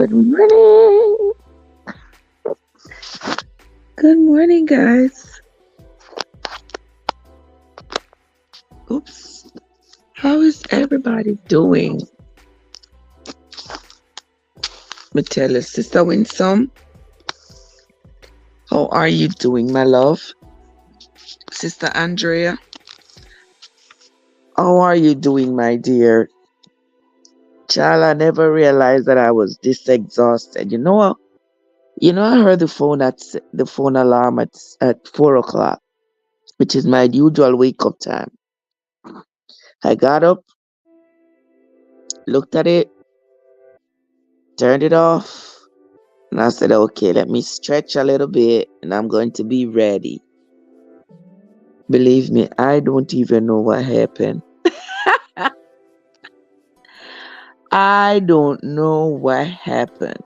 Good morning. Good morning, guys. Oops. How is everybody doing? Me tell you, Sister Winsome, how are you doing, my love? Sister Andrea, how are you doing, my dear? Child, I never realized that I was this exhausted. I heard the phone alarm at 4 o'clock, which is my usual wake up time. I got up, looked at it, turned it off, and I said, okay, let me stretch a little bit and I'm going to be ready. Believe me, I don't even know what happened. I don't know what happened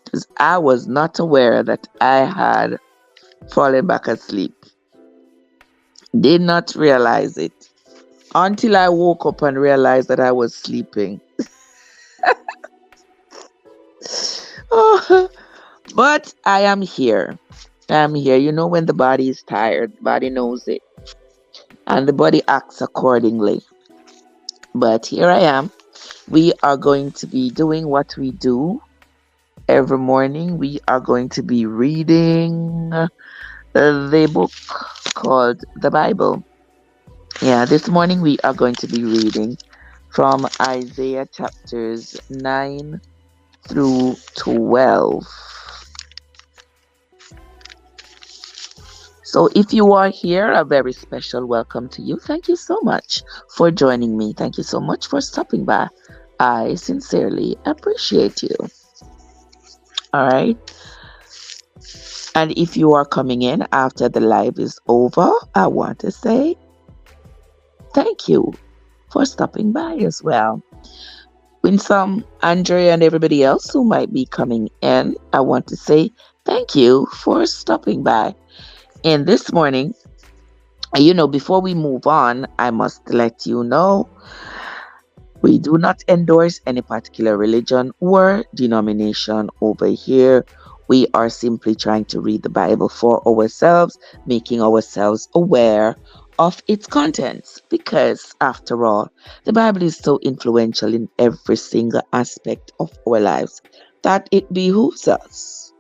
because I was not aware that I had fallen back asleep. Did not realize it until I woke up and realized that I was sleeping. Oh, but I am here. I'm here. You know, when the body is tired, the body knows it, and the body acts accordingly. But here I am. We are going to be doing what we do every morning. We are going to be reading the book called the Bible. Yeah, this morning we are going to be reading from Isaiah chapters 9 through 12. So if you are here, a very special welcome to you. Thank you so much for joining me. Thank you so much for stopping by. I sincerely appreciate you. All right. And if you are coming in after the live is over, I want to say thank you for stopping by as well. Winsome, Andrea, and everybody else who might be coming in, I want to say thank you for stopping by. And this morning, before we move on, I must let you know we do not endorse any particular religion or denomination over here. We are simply trying to read the Bible for ourselves, making ourselves aware of its contents, because after all, the Bible is so influential in every single aspect of our lives that it behooves us.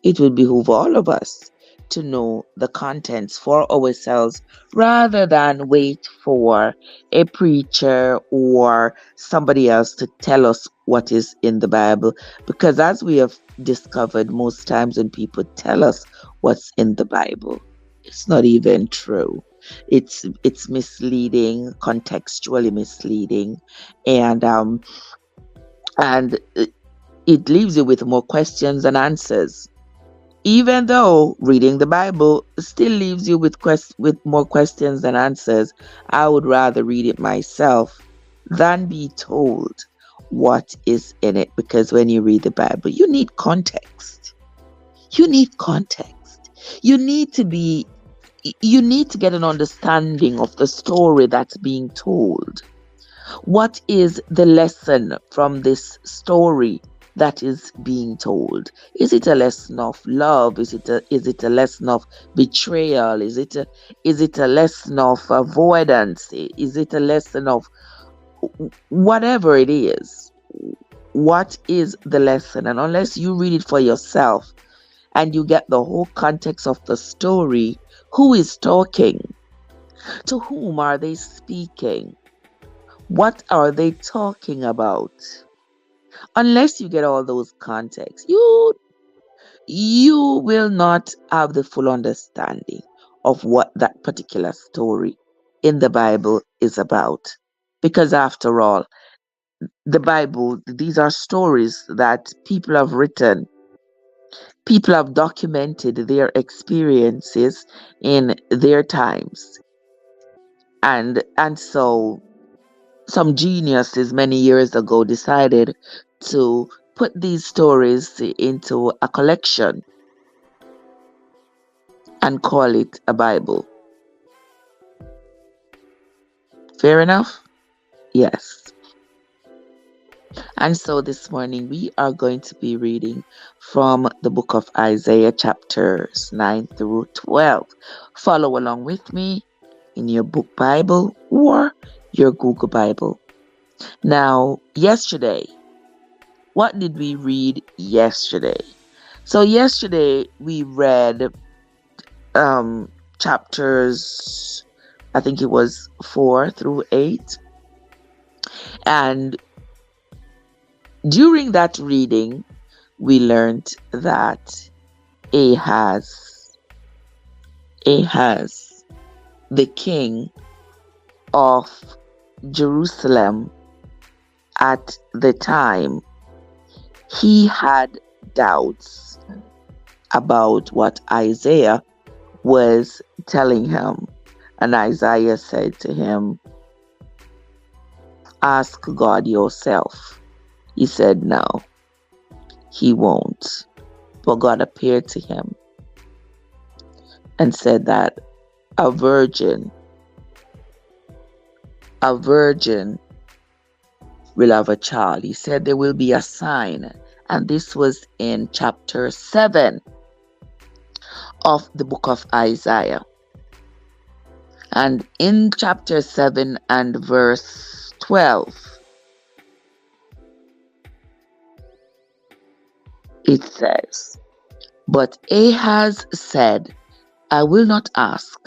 It will behoove all of us to know the contents for ourselves rather than wait for a preacher or somebody else to tell us what is in the Bible. Because as we have discovered, most times when people tell us what's in the Bible, it's not even true. It's misleading, contextually misleading, and it leaves you with more questions than answers. Even though reading the Bible still leaves you with more questions than answers, I would rather read it myself than be told what is in it. Because when you read the Bible, you need context. You need context. You need to get an understanding of the story that's being told. What is the lesson from this story that is being told? Is it a lesson of love? Is it a lesson of betrayal? Is it a lesson of avoidance? Is it a lesson of whatever it is? What is the lesson? And unless you read it for yourself and you get the whole context of the story, who is talking? To whom are they speaking? What are they talking about? Unless you get all those contexts, you will not have the full understanding of what that particular story in the Bible is about. Because after all, the Bible, these are stories that people have written. People have documented their experiences in their times. And so some geniuses many years ago decided to put these stories into a collection and call it a Bible. Fair enough? Yes. And so this morning we are going to be reading from the book of Isaiah, chapters 9 through 12. Follow along with me in your book Bible or your Google Bible. Now, yesterday, what did we read yesterday? So yesterday we read chapters, I think it was 4 through 8. And during that reading, we learned that Ahaz, the king of Jerusalem at the time, he had doubts about what Isaiah was telling him. And Isaiah said to him, "Ask God yourself." He said no, he won't. But God appeared to him and said that a virgin will have a child. He said there will be a sign. And this was in chapter 7 of the book of Isaiah. And in chapter 7 and verse 12, it says, "But Ahaz said, I will not ask."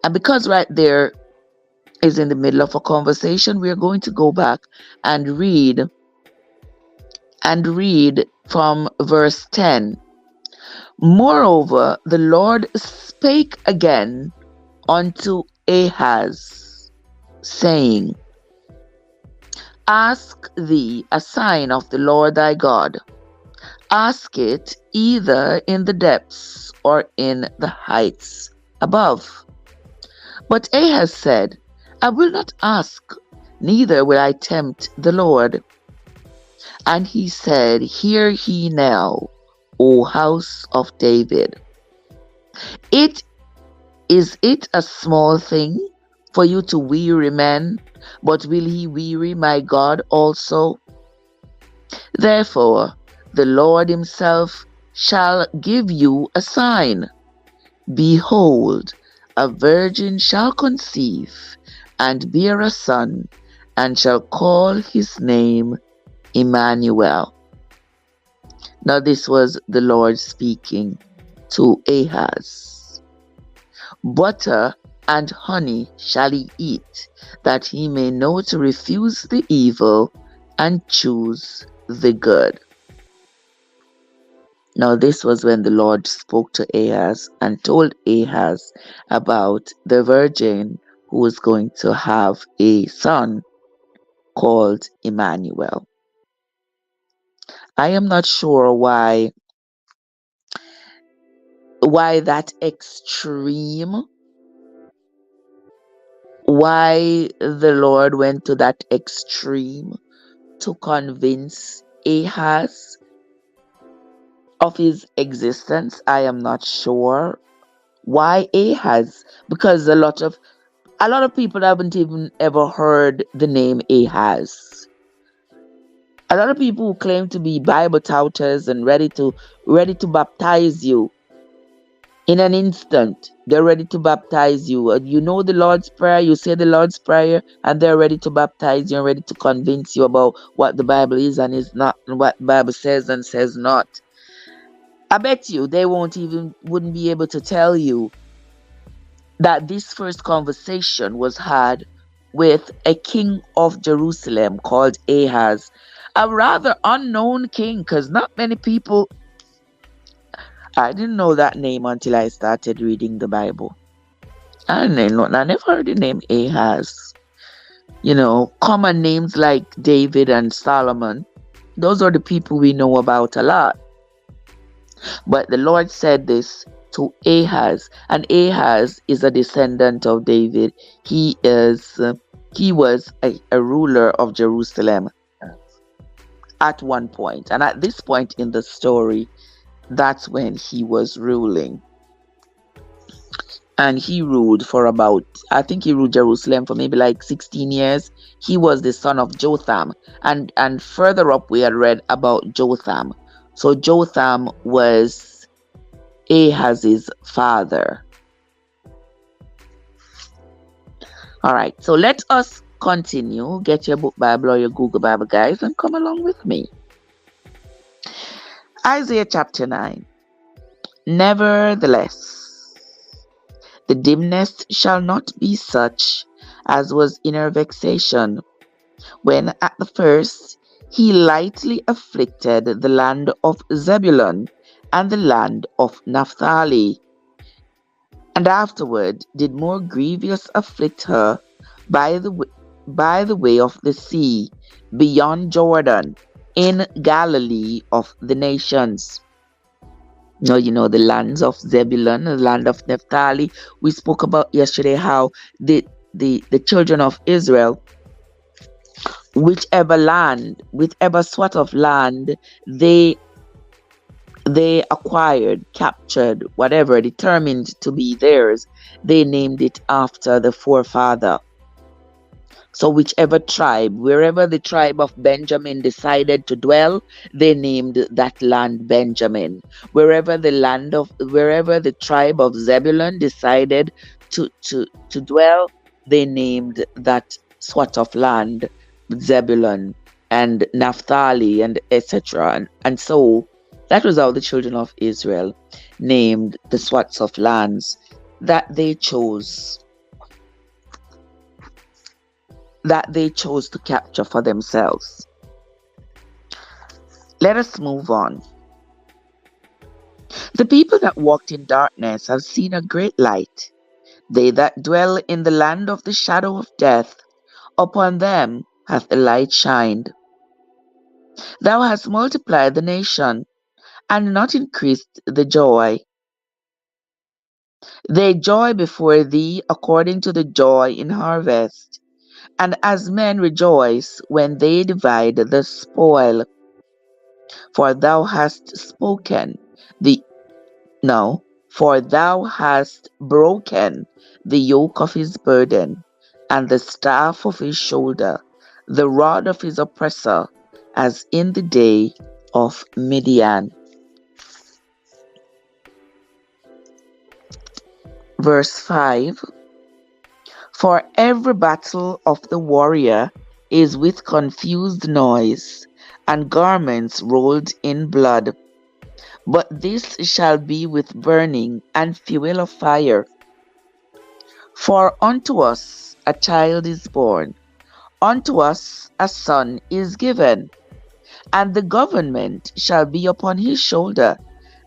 And because right there is in the middle of a conversation, we are going to go back and read from verse 10. "Moreover, the Lord spake again unto Ahaz, saying, Ask thee a sign of the Lord thy God. Ask it either in the depths or in the heights above." But Ahaz said, "I will not ask, neither will I tempt the Lord." And he said, "Hear ye now, O house of David. Is it a small thing for you to weary men, but will he weary my God also? Therefore the Lord himself shall give you a sign. Behold, a virgin shall conceive and bear a son, and shall call his name Emmanuel." Now this was the Lord speaking to Ahaz. "Butter and honey shall he eat, that he may know to refuse the evil and choose the good." Now this was when the Lord spoke to Ahaz and told Ahaz about the virgin who was going to have a son called Emmanuel. I am not sure why that extreme, why the Lord went to that extreme to convince Ahaz of his existence. I am not sure why Ahaz, because a lot of people haven't even ever heard the name Ahaz. A lot of people who claim to be Bible touters and ready to baptize you in an instant. They're ready to baptize you. You know the Lord's Prayer, you say the Lord's Prayer, and they're ready to baptize you and ready to convince you about what the Bible is and is not, and what the Bible says and says not. I bet you they wouldn't be able to tell you that this first conversation was had with a king of Jerusalem called Ahaz, a rather unknown king, because not many people, I didn't know that name until I started reading the Bible. I never heard the name Ahaz. Common names like David and Solomon, those are the people we know about a lot. But the Lord said this to Ahaz, and Ahaz is a descendant of David. He was a ruler of Jerusalem at one point, and at this point in the story, that's when he was ruling. and he ruled for about, I think he ruled Jerusalem for maybe like 16 years. He was the son of Jotham, and further up we had read about Jotham. So Jotham was Ahaz's father. All right, so let us continue. Get your book Bible or your Google Bible, guys, and come along with me. Isaiah chapter 9. Nevertheless, the dimness shall not be such as was in her vexation, when at the first he lightly afflicted the land of Zebulun and the land of Naphtali, and afterward did more grievous afflict her by the way of the sea, beyond Jordan, in Galilee of the nations. Now, the lands of Zebulun, the land of Naphtali. We spoke about yesterday how the children of Israel, whichever sort of land they acquired, captured, whatever, determined to be theirs, they named it after the forefather. So whichever tribe, wherever the tribe of Benjamin decided to dwell, they named that land Benjamin. Wherever the tribe of Zebulun decided to dwell, they named that sort of land Zebulun, and Naphtali, and etc. And so that was how the children of Israel named the sorts of lands that they chose to capture for themselves. Let us move on. The people that walked in darkness have seen a great light. They that dwell in the land of the shadow of death, upon them hath the light shined. Thou hast multiplied the nation, and not increased the joy. They joy before thee according to the joy in harvest, and as men rejoice when they divide the spoil. For thou hast spoken for thou hast broken the yoke of his burden, and the staff of his shoulder, the rod of his oppressor, as in the day of Midian. Verse 5. For every battle of the warrior is with confused noise, and garments rolled in blood. But this shall be with burning and fuel of fire. For unto us a child is born, unto us a son is given, and the government shall be upon his shoulder,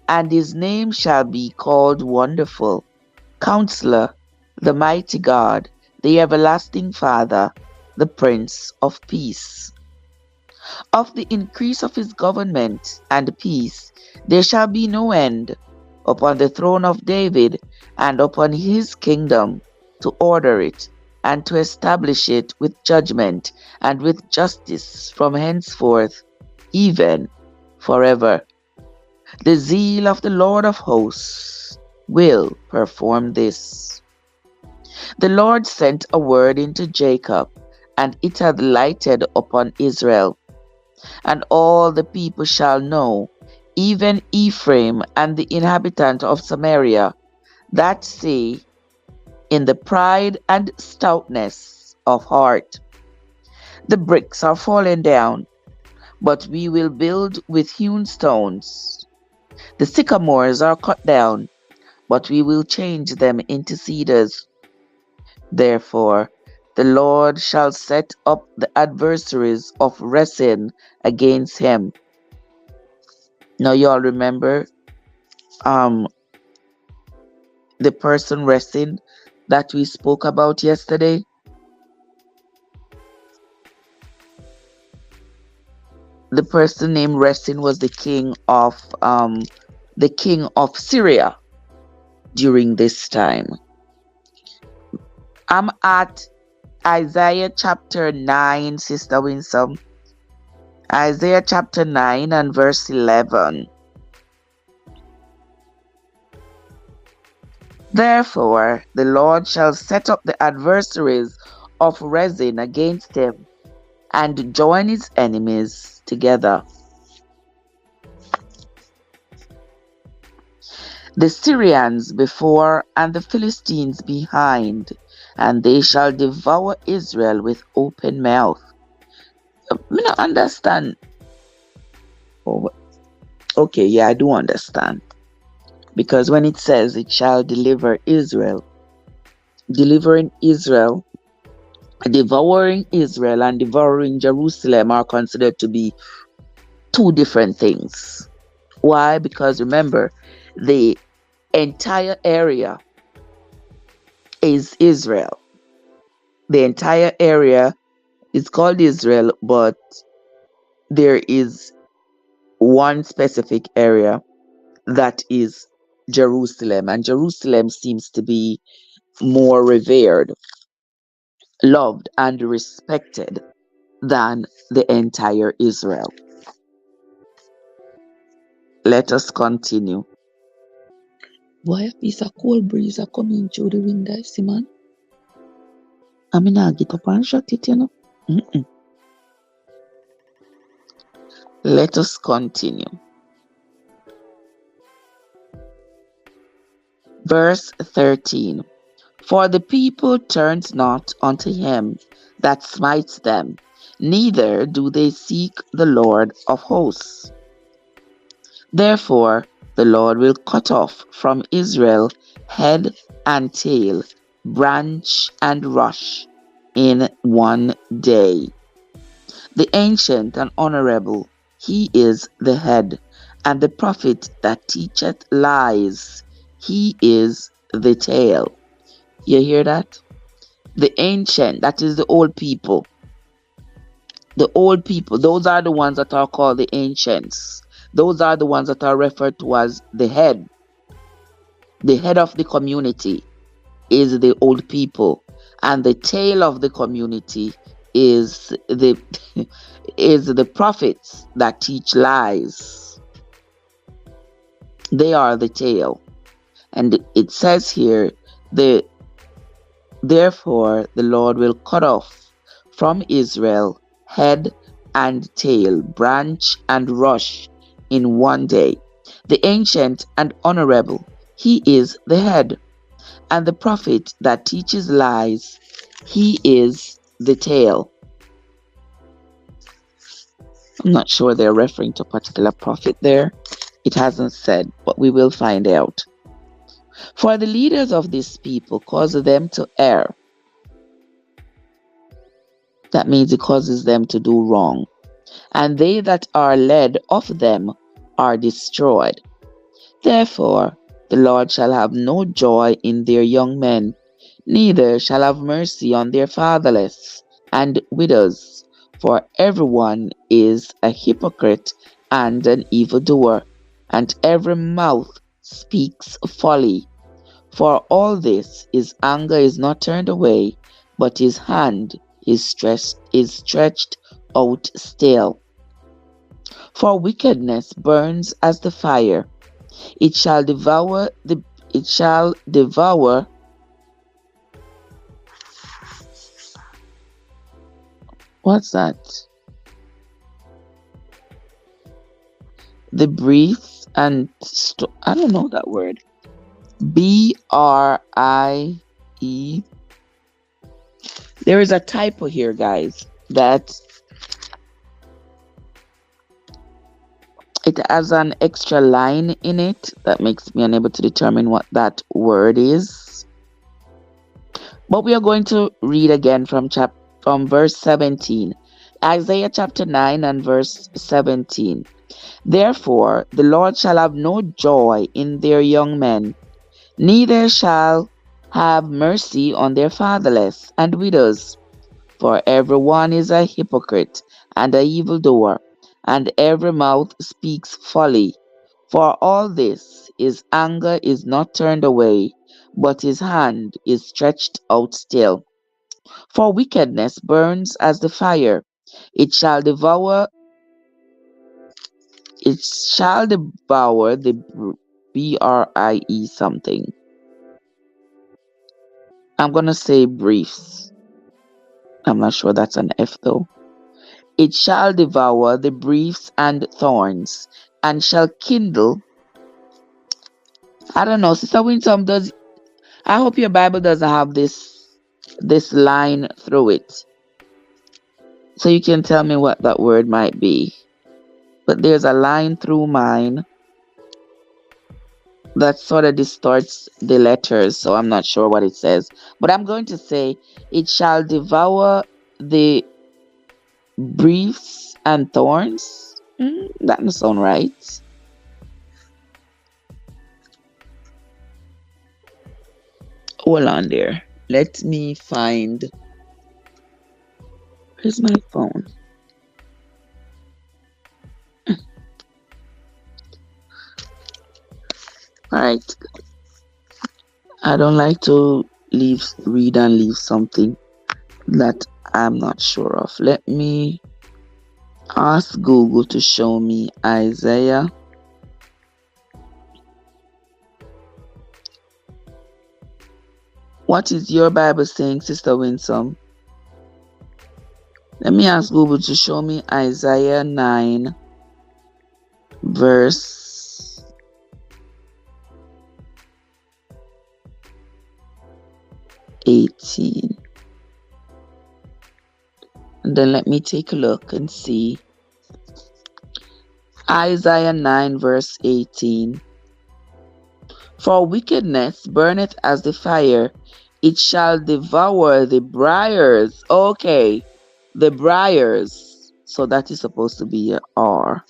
and his name shall be called Wonderful, Counselor, the Mighty God, the Everlasting Father, the Prince of Peace. Of the increase of his government and peace there shall be no end, upon the throne of David and upon his kingdom, to order it and to establish it with judgment and with justice from henceforth, even forever. The zeal of the Lord of hosts will perform this. The Lord sent a word into Jacob, and it hath lighted upon Israel. And all the people shall know, even Ephraim and the inhabitant of Samaria, that say, in the pride and stoutness of heart, the bricks are fallen down, but we will build with hewn stones. The sycamores are cut down, but we will change them into cedars. Therefore, the Lord shall set up the adversaries of Rezin against him. Now you all remember the person Rezin that we spoke about yesterday? The person named Rezin was the king of Syria during this time. I'm at Isaiah chapter 9, Sister Winsome. Isaiah chapter 9 and verse 11. Therefore the Lord shall set up the adversaries of Rezin against him, and join his enemies together. The Syrians before and the Philistines behind, and they shall devour Israel with open mouth. Me not understand. Oh, okay, yeah, I do understand. Because when it says it shall deliver Israel, delivering Israel, devouring Israel and devouring Jerusalem are considered to be two different things. Why? Because remember, the entire area is Israel. The entire area is called Israel, but there is one specific area that is Jerusalem, and Jerusalem seems to be more revered, loved, and respected than the entire Israel. Let us continue. Why a piece of cold breeze are coming through the window, see man? I mean, I get up and shut it, you know. Mm-mm. Let us continue. Verse 13. For the people turns not unto him that smites them, neither do they seek the Lord of hosts. Therefore the Lord will cut off from Israel head and tail, branch and rush in one day. The ancient and honorable, he is the head, and the prophet that teacheth lies, he is the tail. You hear that? The ancient, that is the old people. The old people, those are the ones that are called the ancients. Those are the ones that are referred to as the head. The head of the community is the old people, and the tail of the community is the is the prophets that teach lies. They are the tail. And it says here, therefore the Lord will cut off from Israel head and tail, branch and rush in one day. The ancient and honorable, he is the head, and the prophet that teaches lies, he is the tail. I'm not sure they're referring to a particular prophet there. It hasn't said, but we will find out. For the leaders of this people cause them to err. That means it causes them to do wrong. And they that are led of them are destroyed. Therefore the Lord shall have no joy in their young men, neither shall have mercy on their fatherless and widows. For everyone is a hypocrite and an evildoer, and every mouth speaks folly. For all this, his anger is not turned away, but his hand is stretched out still. For wickedness burns as the fire; it shall devour what's that? The brief and I don't know that word. BRIE. There is a typo here, guys, that it has an extra line in it that makes me unable to determine what that word is. But we are going to read again from verse 17. Isaiah chapter 9 and verse 17. Therefore the Lord shall have no joy in their young men, neither shall have mercy on their fatherless and widows. For every one is a hypocrite and an evildoer, and every mouth speaks folly. For all this, his anger is not turned away, but his hand is stretched out still. For wickedness burns as the fire; it shall devour the BRIE something. I'm gonna say briefs. I'm not sure that's an F though. It shall devour the briefs and thorns, and shall kindle. I don't know, Sister Winsome, does I hope your Bible doesn't have this line through it. So you can tell me what that word might be. But there's a line through mine that sort of distorts the letters, so I'm not sure what it says. But I'm going to say, it shall devour the briefs and thorns. That doesn't sound right. Hold on there. Let me find. Where's my phone? All right. I don't like to read and leave something that I'm not sure of. Let me ask Google to show me Isaiah. What is your Bible saying, Sister Winsome? Let me ask Google to show me Isaiah 9, verse 18. And then let me take a look and see. Isaiah 9, verse 18. For wickedness burneth as the fire, it shall devour the briars. Okay, the briars. So that is supposed to be a R.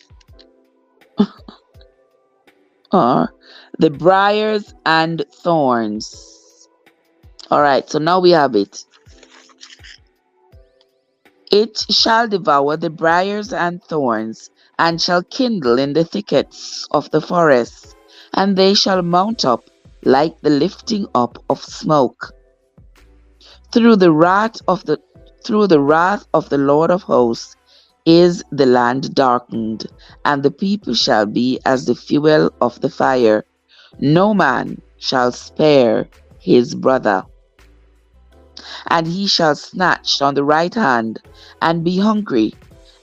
R. The briars and thorns. All right, so now we have it. It shall devour the briars and thorns, and shall kindle in the thickets of the forest, and they shall mount up like the lifting up of smoke. Through the wrath of the Lord of hosts is the land darkened, and the people shall be as the fuel of the fire. No man shall spare his brother. And he shall snatch on the right hand, and be hungry,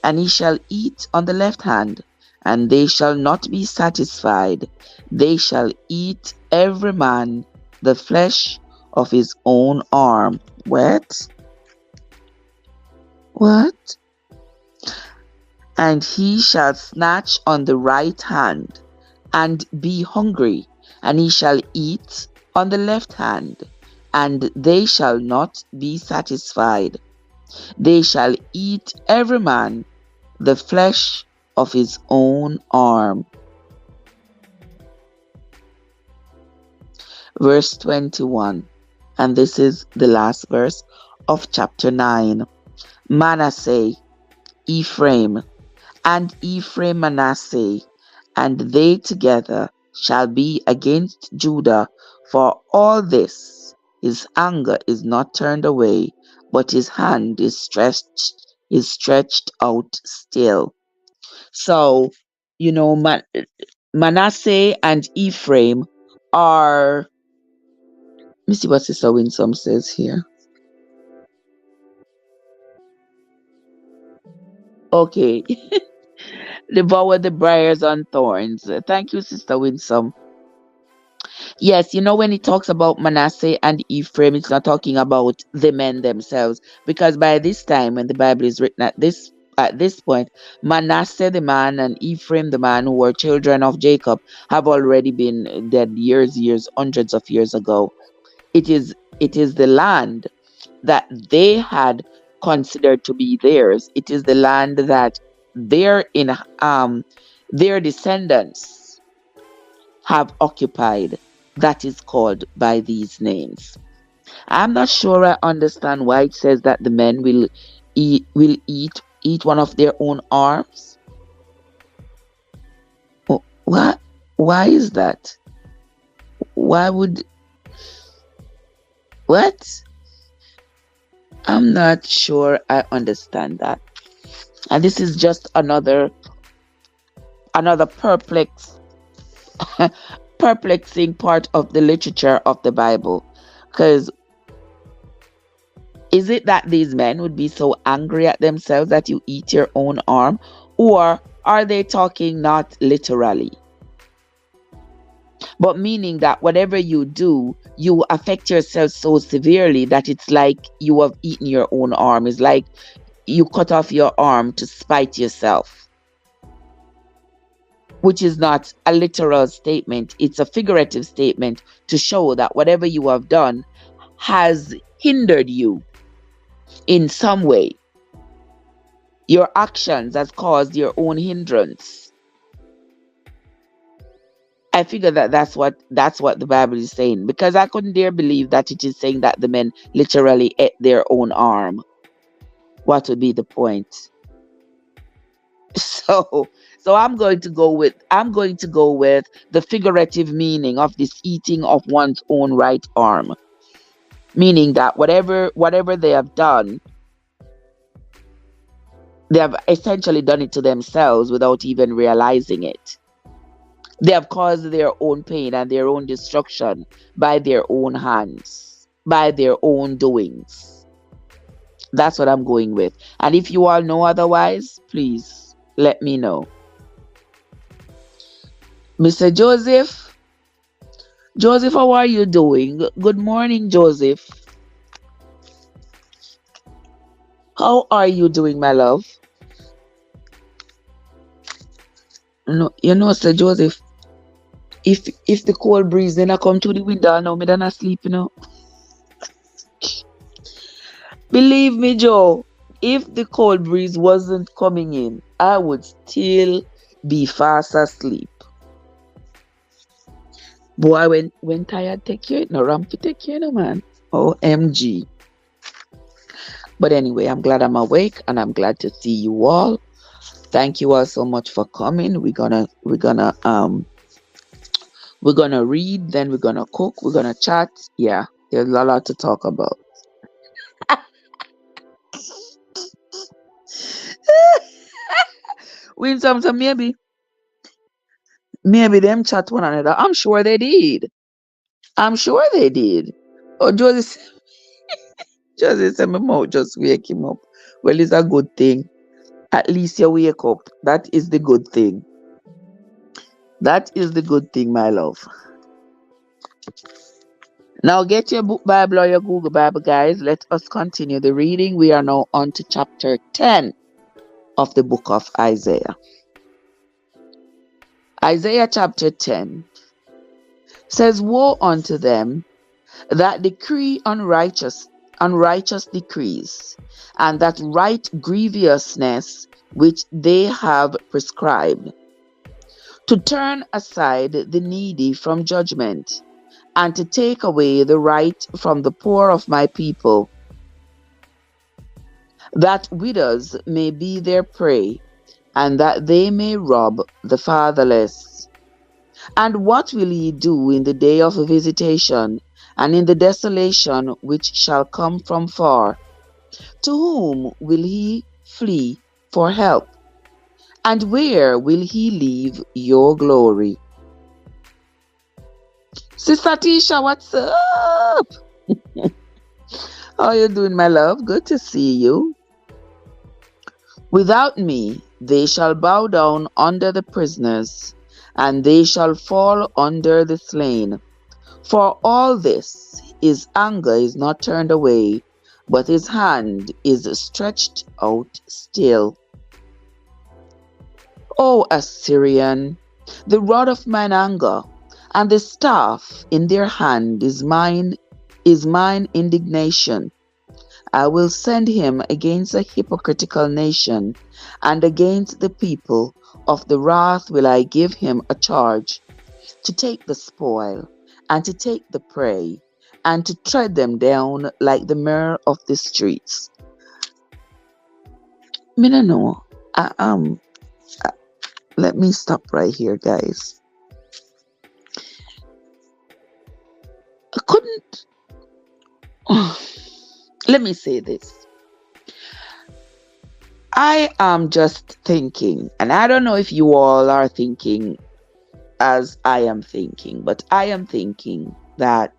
and he shall eat on the left hand, and they shall not be satisfied. They shall eat every man the flesh of his own arm. What? What? And he shall snatch on the right hand, and be hungry, and he shall eat on the left hand, and they shall not be satisfied. They shall eat every man the flesh of his own arm. Verse 21, and this is the last verse of chapter 9. Manasseh, Ephraim, and Ephraim Manasseh, and they together shall be against Judah. For all this his anger is not turned away, but his hand is stretched out still. So, Manasseh and Ephraim are. Let me see what Sister Winsome says here. Okay. Devour the briars and thorns. Thank you, Sister Winsome. Yes, when it talks about Manasseh and Ephraim, it's not talking about the men themselves, because by this time, when the Bible is written at this point, Manasseh the man and Ephraim the man, who were children of Jacob, have already been dead years, hundreds of years ago. It is the land that they had considered to be theirs. It is the land that their descendants have occupied, that is called by these names. I'm not sure I understand why it says that the men will eat one of their own arms. What? Why is that? Why would? What? I'm not sure I understand that. And this is just another perplexing part of the literature of the Bible, because Is it that these men would be so angry at themselves that you eat your own arm? Or are they talking not literally, but meaning that whatever you do, you affect yourself so severely that it's like you have eaten your own arm? It's like you cut off your arm to spite yourself, which is not a literal statement. It's a figurative statement to show that whatever you have done has hindered you in some way. Your actions has caused your own hindrance. I figure that that's what the Bible is saying, because I couldn't dare believe that it is saying that the men literally ate their own arm. What would be the point? So I'm going to go with the figurative meaning of this eating of one's own right arm, meaning that whatever they have done, they have essentially done it to themselves without even realizing it. They have caused their own pain and their own destruction by their own hands, by their own doings. That's what I'm going with. And if you all know otherwise, please let me know. Mr. Joseph, how are you doing? Good morning, Joseph. How are you doing, my love? No, Sir Joseph, if the cold breeze then I come to the window now, me then I sleep, Believe me, Joe, if the cold breeze wasn't coming in, I would still be fast asleep. Boy, when tired, take care. No ramp to take care, no man. OMG. But anyway, I'm glad I'm awake and I'm glad to see you all. Thank you all so much for coming. We're gonna read, then we're gonna cook, we're gonna chat. Yeah, there's a lot to talk about. Winsome, so maybe them chat one another. I'm sure they did. Oh, Josie said my mouth just wake him up. Well, it's a good thing. At least you wake up. That is the good thing. That is the good thing, my love. Now get your book Bible or your Google Bible, guys. Let us continue the reading. We are now on to chapter 10 of the book of Isaiah. Isaiah chapter 10 says, "Woe unto them that decree unrighteous decrees, and that write grievousness which they have prescribed, to turn aside the needy from judgment, and to take away the right from the poor of my people, that widows may be their prey, and that they may rob the fatherless. And what will ye do in the day of visitation, and in the desolation which shall come from far? To whom will he flee for help? And where will he leave your glory?" Sister Tisha, what's up? How you doing, my love? Good to see you. "Without me they shall bow down under the prisoners, and they shall fall under the slain. For all this his anger is not turned away, but his hand is stretched out still. O Assyrian, the rod of mine anger, and the staff in their hand is mine indignation. I will send him against a hypocritical nation, and against the people of the wrath will I give him a charge, to take the spoil, and to take the prey, and to tread them down like the mire of the streets." Me no know. Let me stop right here, guys. I couldn't. Let me say this. I am just thinking, and I don't know if you all are thinking as I am thinking, but I am thinking that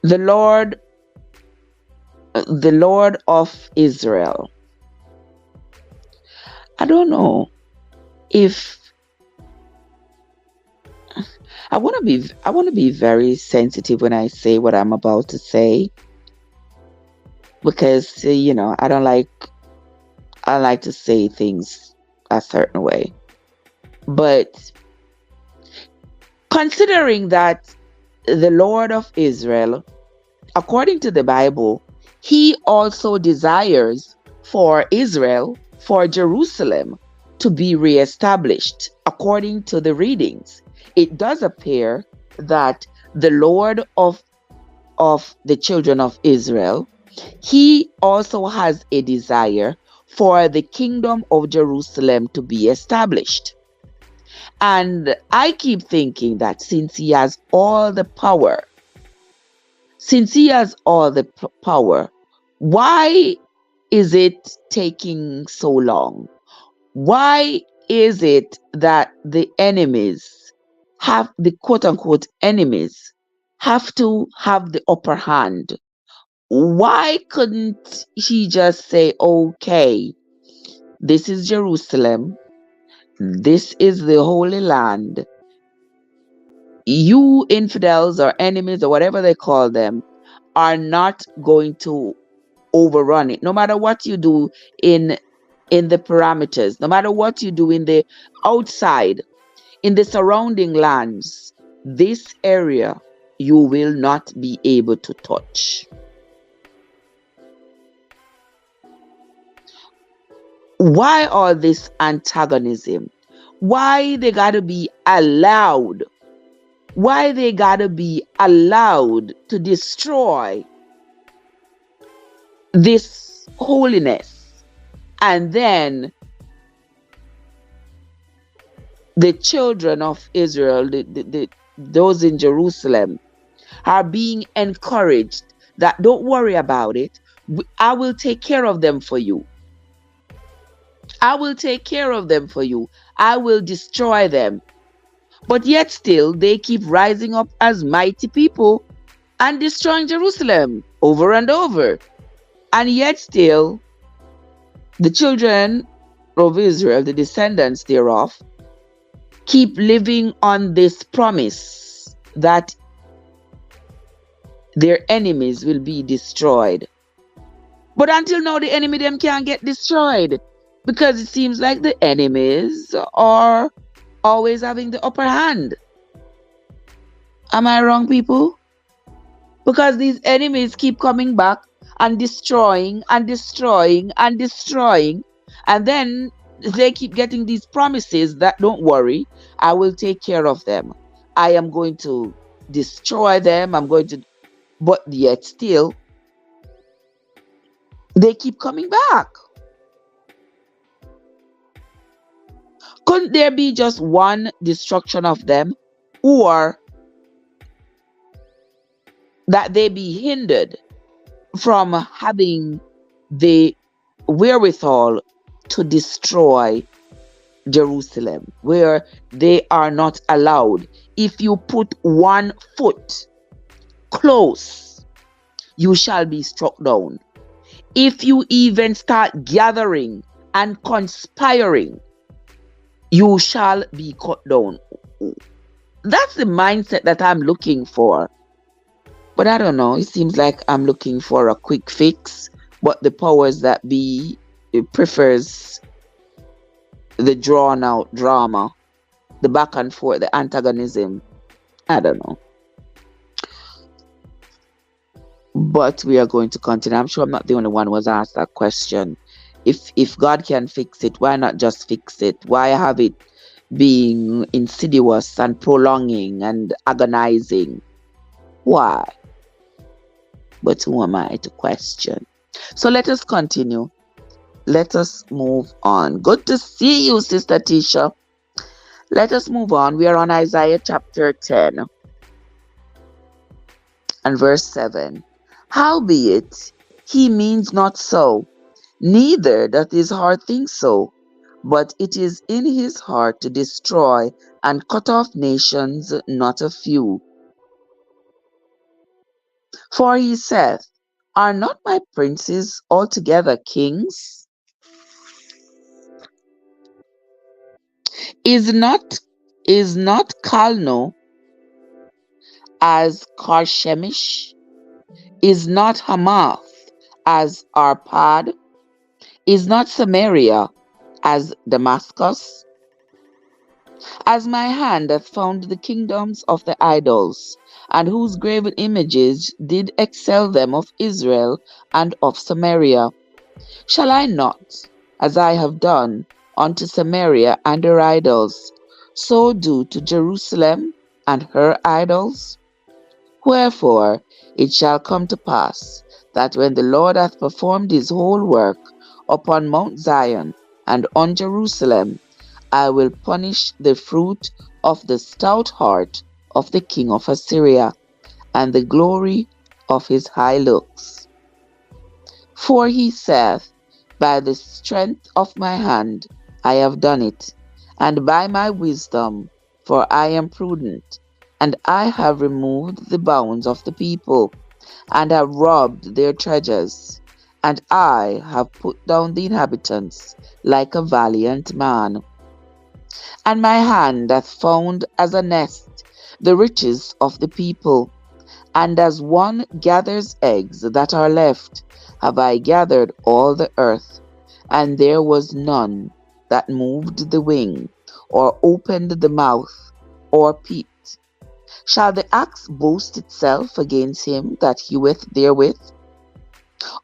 the Lord the Lord of Israel. I don't know if I want to be very sensitive when I say what I'm about to say, because I like to say things a certain way. But considering that the Lord of Israel, according to the Bible, he also desires for Israel, for Jerusalem to be reestablished. According to the readings, it does appear that the Lord of the children of Israel, he also has a desire for the kingdom of Jerusalem to be established. And I keep thinking that since he has all the power, why is it taking so long? Why is it that the enemies the quote unquote enemies have to have the upper hand? Why couldn't he just say, okay, this is Jerusalem, this is the Holy Land, you infidels or enemies or whatever they call them are not going to overrun it, no matter what you do in the parameters, no matter what you do in the outside, in the surrounding lands, this area you will not be able to touch. Why all this antagonism? Why they gotta be allowed? Why they gotta be allowed to destroy this holiness? And then the children of Israel, those in Jerusalem, are being encouraged that don't worry about it. I will take care of them for you. I will take care of them for you. I will destroy them. But yet still, they keep rising up as mighty people and destroying Jerusalem over and over. And yet still, the children of Israel, the descendants thereof, keep living on this promise that their enemies will be destroyed. But until now, the enemy them can't get destroyed, because it seems like the enemies are always having the upper hand. Am I wrong, people? Because these enemies keep coming back and destroying and destroying and destroying, and then they keep getting these promises that don't worry, I will take care of them. I am going to destroy them. But yet still, they keep coming back. Couldn't there be just one destruction of them, or that they be hindered from having the wherewithal to destroy Jerusalem, where they are not allowed? If you put one foot close, you shall be struck down. If you even start gathering and conspiring, you shall be cut down. That's the mindset that I'm looking for. But I don't know, it seems like I'm looking for a quick fix, but the powers that be, it prefers the drawn out drama, the back and forth, the antagonism. I don't know. But we are going to continue. I'm sure I'm not the only one who was asked that question. If God can fix it, why not just fix it? Why have it being insidious and prolonging and agonizing? Why? But who am I to question? So let us continue. Let us move on. Good to see you, Sister Tisha. Let us move on. We are on Isaiah chapter 10 and verse 7. Howbeit, he means not so, neither doth his heart think so, but it is in his heart to destroy and cut off nations, not a few. For he saith, Are not my princes altogether kings? Is not is not Calno as Karshemish? Is not Hamath as Arpad? Is not Samaria as Damascus? As my hand hath found the kingdoms of the idols, and whose graven images did excel them of Israel and of Samaria, shall I not, as I have done unto Samaria and her idols, so do to Jerusalem and her idols? Wherefore it shall come to pass that when the Lord hath performed his whole work upon Mount Zion and on Jerusalem, I will punish the fruit of the stout heart of the king of Assyria, and the glory of his high looks. For he saith, By the strength of my hand I have done it, and by my wisdom, for I am prudent, and I have removed the bounds of the people, and have robbed their treasures, and I have put down the inhabitants like a valiant man. And my hand hath found as a nest the riches of the people, and as one gathers eggs that are left, have I gathered all the earth, and there was none that moved the wing, or opened the mouth, or peeped. Shall the axe boast itself against him that heweth therewith?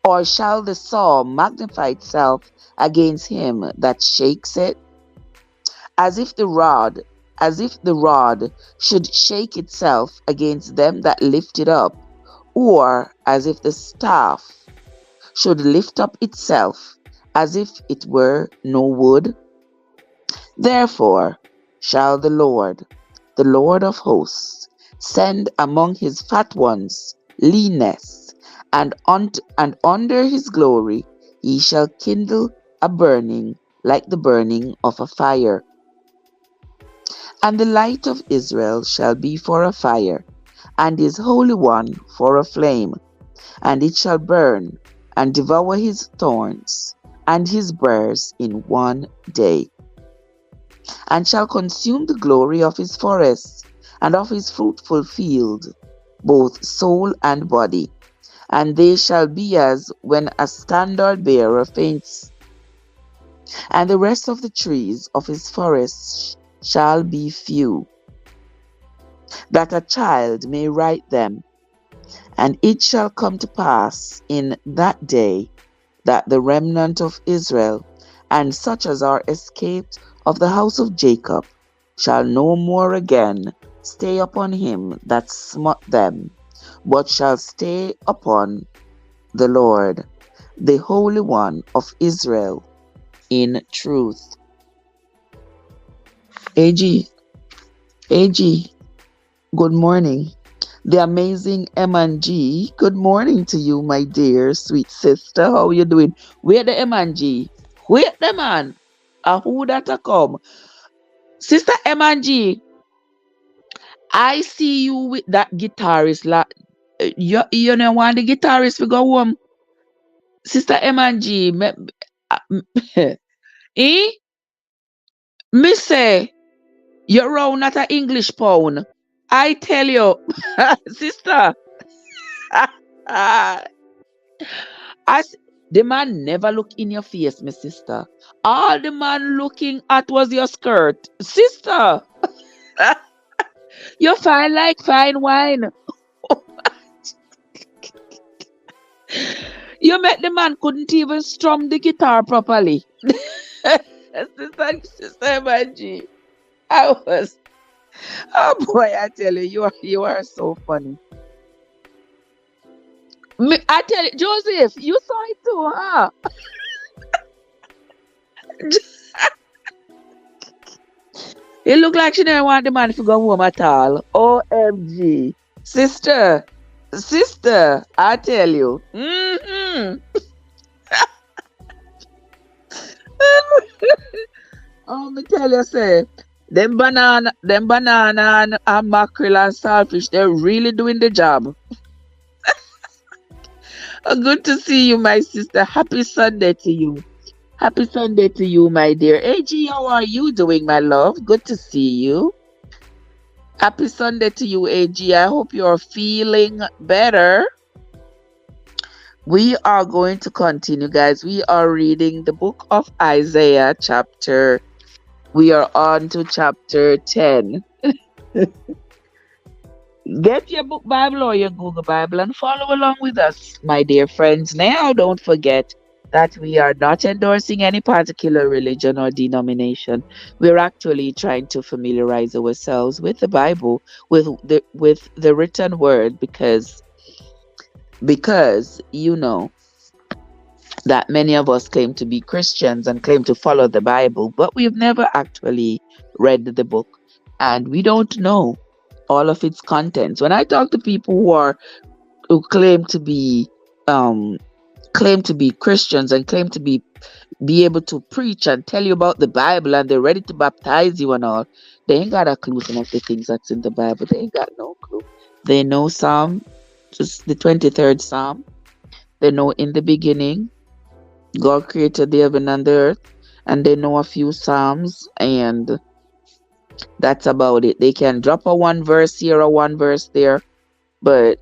Or shall the saw magnify itself against him that shakes it? As if the rod, as if the rod should shake itself against them that lift it up, or as if the staff should lift up itself, as if it were no wood? Therefore shall the Lord of hosts, send among his fat ones leanness, and under his glory he shall kindle a burning like the burning of a fire. And the light of Israel shall be for a fire, and his Holy One for a flame, and it shall burn and devour his thorns and his briers in one day, and shall consume the glory of his forests and of his fruitful field, both soul and body. And they shall be as when a standard bearer faints, and the rest of the trees of his forests shall be few, that a child may write them. And it shall come to pass in that day that the remnant of Israel, and such as are escaped of the house of Jacob, shall no more again stay upon him that smote them, but shall stay upon the Lord, the Holy One of Israel, in truth. AG, AG, good morning. The amazing M&G, good morning to you, my dear sweet sister. How you doing? Where the M&G? Wait the man. Who that a come? Sister M&G, I see you with that guitarist. You know want the guitarist we go home? Sister M&G, eh? Me say, you're round at a English pound. I tell you, sister. I the man never look in your face, my sister. All the man looking at was your skirt. Sister, you fine like fine wine. You met the man couldn't even strum the guitar properly. Sister Manji. I was, oh boy, I tell you, you are so funny. I tell you, Joseph, you saw it too, huh? It looked like she didn't want the man to go home at all. OMG. Sister, I tell you. Oh, me tell you, say, them banana and mackerel and saltfish, they're really doing the job. Good to see you, my sister. Happy Sunday to you. Happy Sunday to you, my dear. AG, how are you doing, my love? Good to see you. Happy Sunday to you, AG. I hope you're feeling better. We are going to continue, guys. We are reading the book of Isaiah, we are on to chapter 10. Get your book Bible or your Google Bible and follow along with us, my dear friends. Now, don't forget that we are not endorsing any particular religion or denomination. We're actually trying to familiarize ourselves with the Bible, with the written word, because you know that many of us claim to be Christians and claim to follow the Bible, but we've never actually read the book and we don't know all of its contents. When I talk to people who um claim to be Christians and claim to be able to preach and tell you about the Bible and they're ready to baptize you and all, they ain't got a clue some of the things that's in the Bible. They ain't got no clue. They know just the 23rd Psalm. They know in the beginning God created the heaven and the earth, and they know a few Psalms, and that's about it. They can drop a one verse here or one verse there, but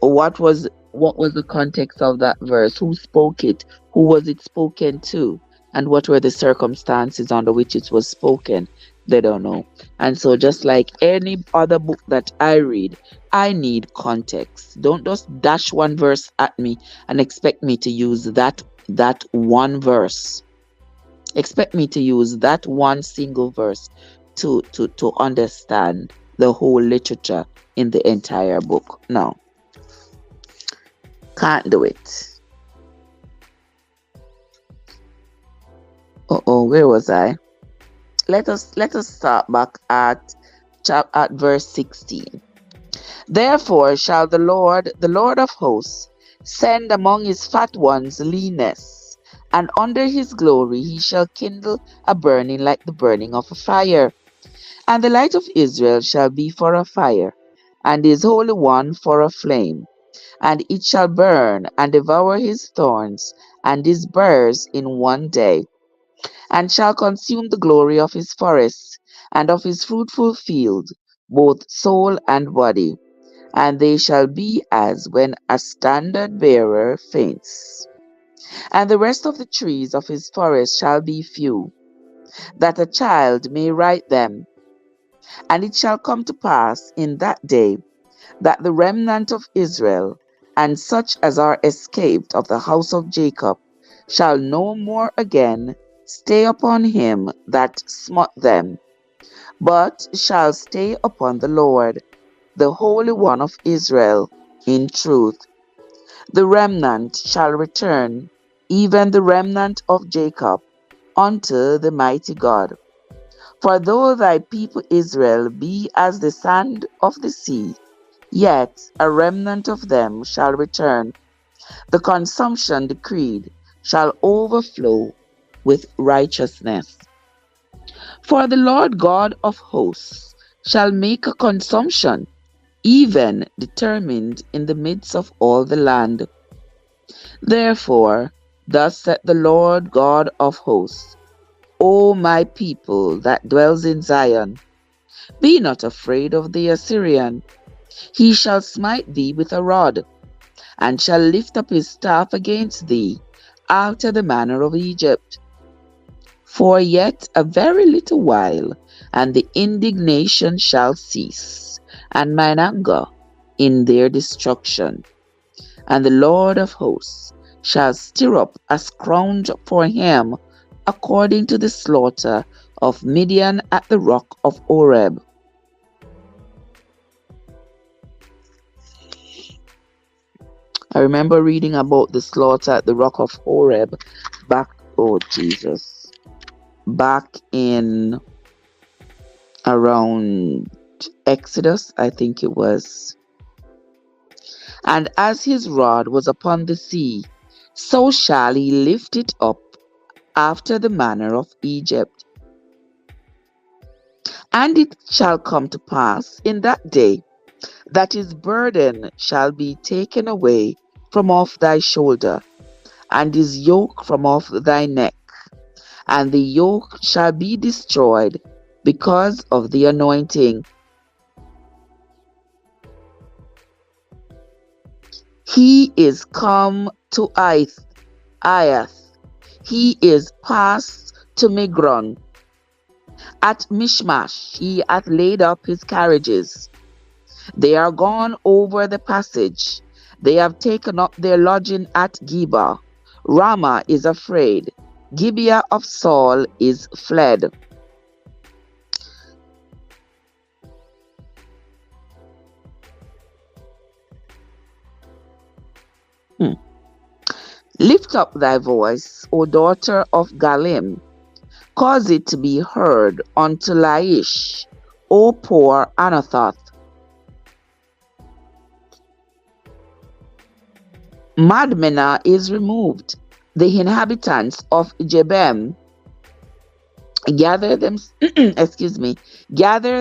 what was the context of that verse? Who spoke it? Who was it spoken to? And what were the circumstances under which it was spoken? They don't know. And so just like any other book that I read, I need context. Don't just dash one verse at me and expect me to use that one verse. Expect me to use that one single verse to understand the whole literature in the entire book. No. Can't do it. Where was I? Let us start back at verse 16. Therefore shall the Lord of hosts, send among his fat ones leanness, and under his glory he shall kindle a burning like the burning of a fire. And the light of Israel shall be for a fire, and his Holy One for a flame. And it shall burn and devour his thorns and his burrs in one day, and shall consume the glory of his forests and of his fruitful field, both soul and body. And they shall be as when a standard bearer faints. And the rest of the trees of his forest shall be few, that a child may write them. And it shall come to pass in that day that the remnant of Israel, and such as are escaped of the house of Jacob, shall no more again stay upon him that smote them, but shall stay upon the Lord, the Holy One of Israel, in truth. The remnant shall return, even the remnant of Jacob, unto the mighty God. For though thy people Israel be as the sand of the sea, yet a remnant of them shall return. The consumption decreed shall overflow with righteousness. For the Lord God of hosts shall make a consumption, even determined in the midst of all the land. Therefore, thus saith the Lord God of hosts, O my people that dwells in Zion, be not afraid of the Assyrian. He shall smite thee with a rod, and shall lift up his staff against thee, after the manner of Egypt. For yet a very little while, and the indignation shall cease, and mine anger in their destruction. And the Lord of hosts shall stir up a scrounge for him, according to the slaughter of Midian at the rock of Oreb. I remember reading about the slaughter at the rock of Horeb back in around Exodus, I think it was. And as his rod was upon the sea, so shall he lift it up after the manner of Egypt. And it shall come to pass in that day that his burden shall be taken away from off thy shoulder, and his yoke from off thy neck, and the yoke shall be destroyed because of the anointing. He is come to Iath. He is passed to Migron. At Mishmash he hath laid up his carriages. They are gone over the passage. They have taken up their lodging at Geba. Ramah is afraid. Gibeah of Saul is fled. Lift up thy voice, O daughter of Galim. Cause it to be heard unto Laish, O poor Anathoth. Madmenah is removed. The inhabitants of Jebem gather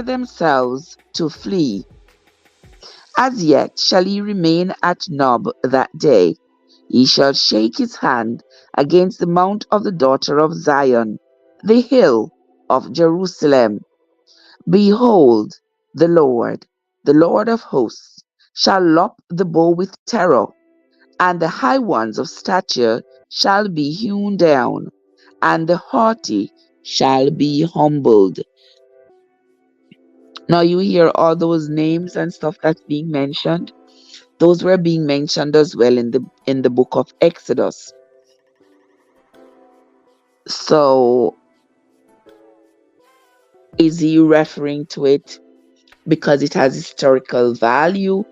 themselves to flee. As yet shall he remain at Nob that day. He shall shake his hand against the mount of the daughter of Zion, the hill of Jerusalem. Behold, the Lord of hosts, shall lop the bow with terror, and the high ones of stature shall be hewn down, and the haughty shall be humbled. Now you hear all those names and stuff that's being mentioned. Those were being mentioned as well in the book of Exodus. So is he referring to it because it has historical value,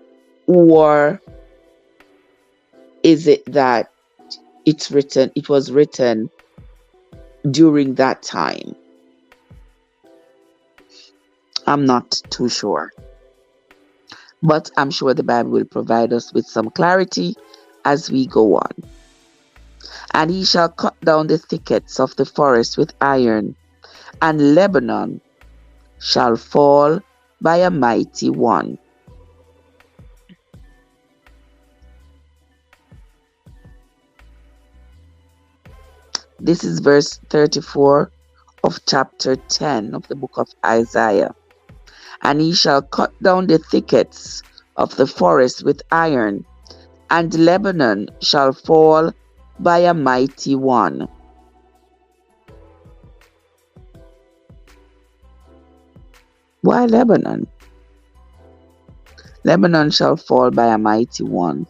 or is it that it was written during that time? I'm not too sure. But I'm sure the Bible will provide us with some clarity as we go on. And he shall cut down the thickets of the forest with iron, and Lebanon shall fall by a mighty one. This is verse 34 of chapter 10 of the book of Isaiah. And he shall cut down the thickets of the forest with iron, and Lebanon shall fall by a mighty one. Why Lebanon? Lebanon shall fall by a mighty one.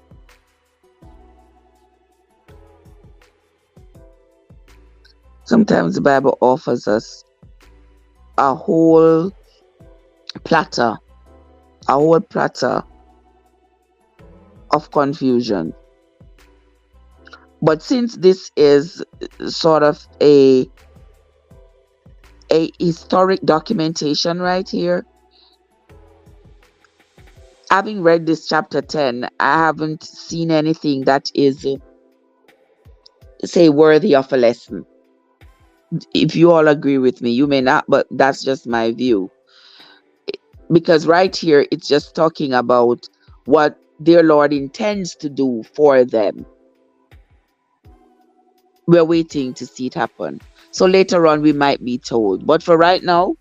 Sometimes the Bible offers us a whole platter of confusion. But since this is sort of a historic documentation right here, having read this chapter 10, I haven't seen anything that is, say, worthy of a lesson. If you all agree with me, you may not, but that's just my view. Because right here, it's just talking about what their Lord intends to do for them. We're waiting to see it happen. So later on, we might be told. But for right now,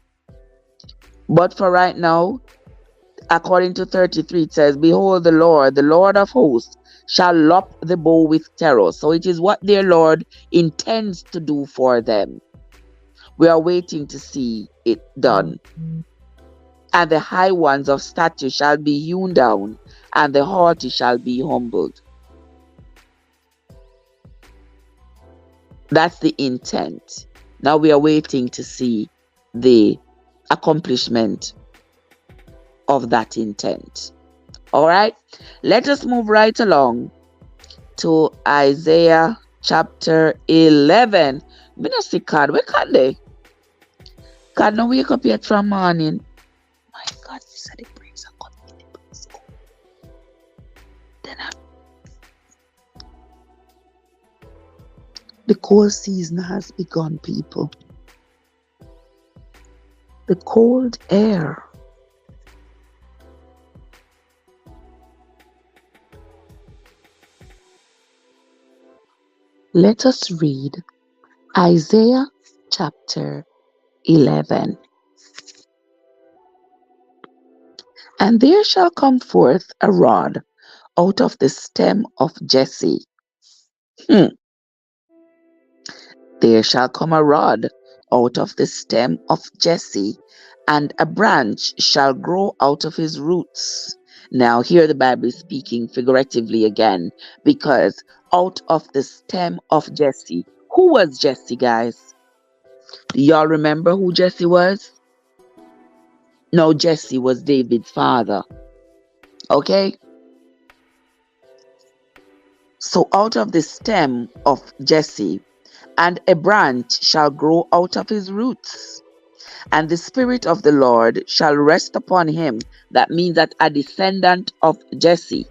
according to 33, it says, behold, the Lord of hosts, shall lop the bow with terror. So it is what their Lord intends to do for them. We are waiting to see it done. And the high ones of stature shall be hewn down, and the haughty shall be humbled. That's the intent. Now we are waiting to see the accomplishment of that intent. All right, let us move right along to Isaiah chapter 11. Me no see God. Where can they? God no wake up yet from morning. My God, you said the breeze are coming. The breeze go. Then the cold season has begun, people. The cold air. Let us read Isaiah chapter 11. And there shall come forth a rod out of the stem of Jesse. Hmm. There shall come a rod out of the stem of Jesse, and a branch shall grow out of his roots. Now, here the Bible is speaking figuratively again, because out of the stem of Jesse. Who was Jesse, guys? Do y'all remember who Jesse was? No, Jesse was David's father. Okay? So, out of the stem of Jesse, and a branch shall grow out of his roots. And the Spirit of the Lord shall rest upon him. That means that a descendant of Jesse.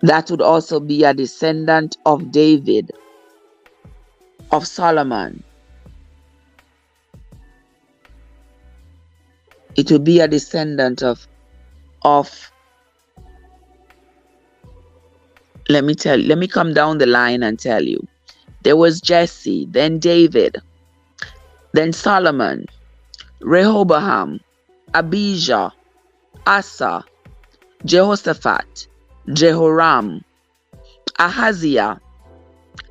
That would also be a descendant of David, of Solomon. It would be a descendant of let me come down the line and tell you. There was Jesse, then David, then Solomon, Rehoboam, Abijah, Asa, Jehoshaphat, Jehoram, Ahaziah,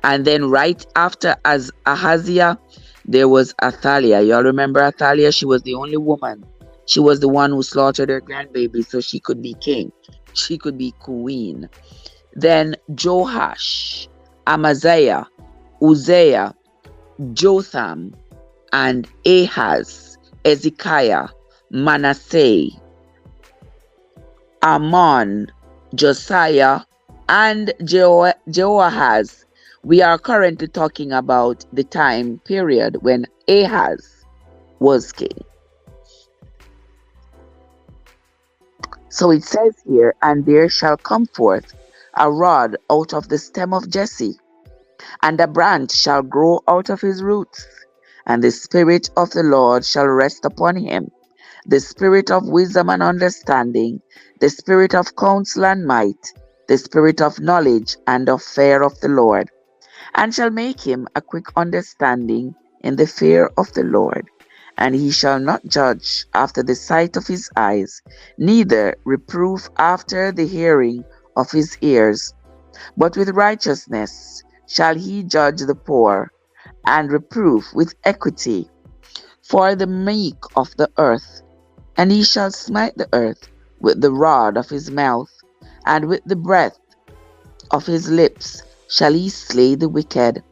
and then right after as Ahaziah, there was Athaliah. Y'all remember Athaliah? She was the only woman. She was the one who slaughtered her grandbaby so she could be king. She could be queen. Then Joash, Amaziah, Uzziah, Jotham, and Ahaz, Ezekiah, Manasseh, Amon, Josiah, and Jehoahaz. We are currently talking about the time period when Ahaz was king. So it says here, and there shall come forth a rod out of the stem of Jesse, and a branch shall grow out of his roots, and the Spirit of the Lord shall rest upon him, the Spirit of wisdom and understanding, the Spirit of counsel and might, the Spirit of knowledge and of fear of the Lord, and shall make him a quick understanding in the fear of the Lord. And he shall not judge after the sight of his eyes, neither reprove after the hearing of his ears, but with righteousness shall he judge the poor, and reprove with equity for the meek of the earth. And he shall smite the earth with the rod of his mouth, and with the breath of his lips shall he slay the wicked.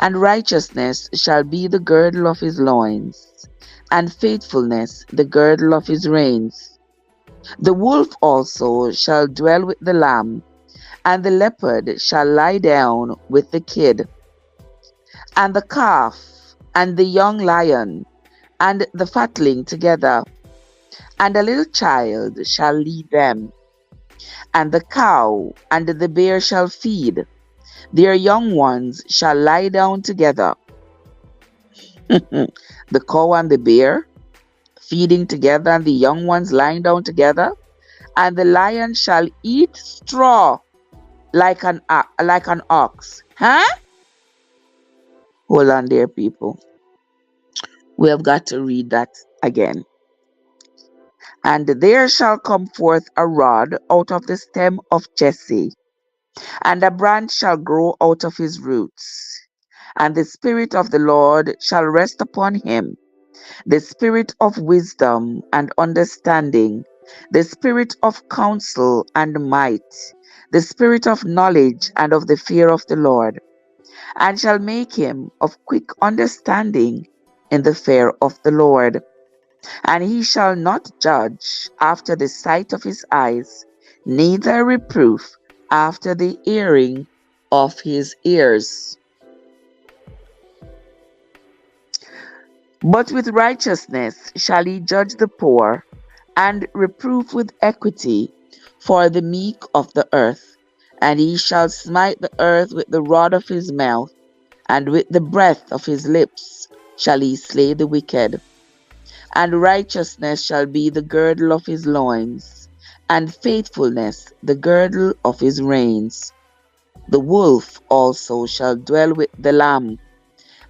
And righteousness shall be the girdle of his loins, and faithfulness the girdle of his reins. The wolf also shall dwell with the lamb, and the leopard shall lie down with the kid, and the calf, and the young lion, and the fatling together, and a little child shall lead them. And the cow and the bear shall feed, their young ones shall lie down together. The cow and the bear feeding together, and the young ones lying down together. And the lion shall eat straw like an ox. Huh? Hold on there, people. We have got to read that again. And there shall come forth a rod out of the stem of Jesse, and a branch shall grow out of his roots. And the Spirit of the Lord shall rest upon him, the Spirit of wisdom and understanding, the Spirit of counsel and might, the Spirit of knowledge and of the fear of the Lord, and shall make him of quick understanding in the fear of the Lord. And he shall not judge after the sight of his eyes, neither reprove after the hearing of his ears. But with righteousness shall he judge the poor, and reprove with equity for the meek of the earth. And he shall smite the earth with the rod of his mouth, and with the breath of his lips shall he slay the wicked. And righteousness shall be the girdle of his loins, and faithfulness the girdle of his reins. The wolf also shall dwell with the lamb,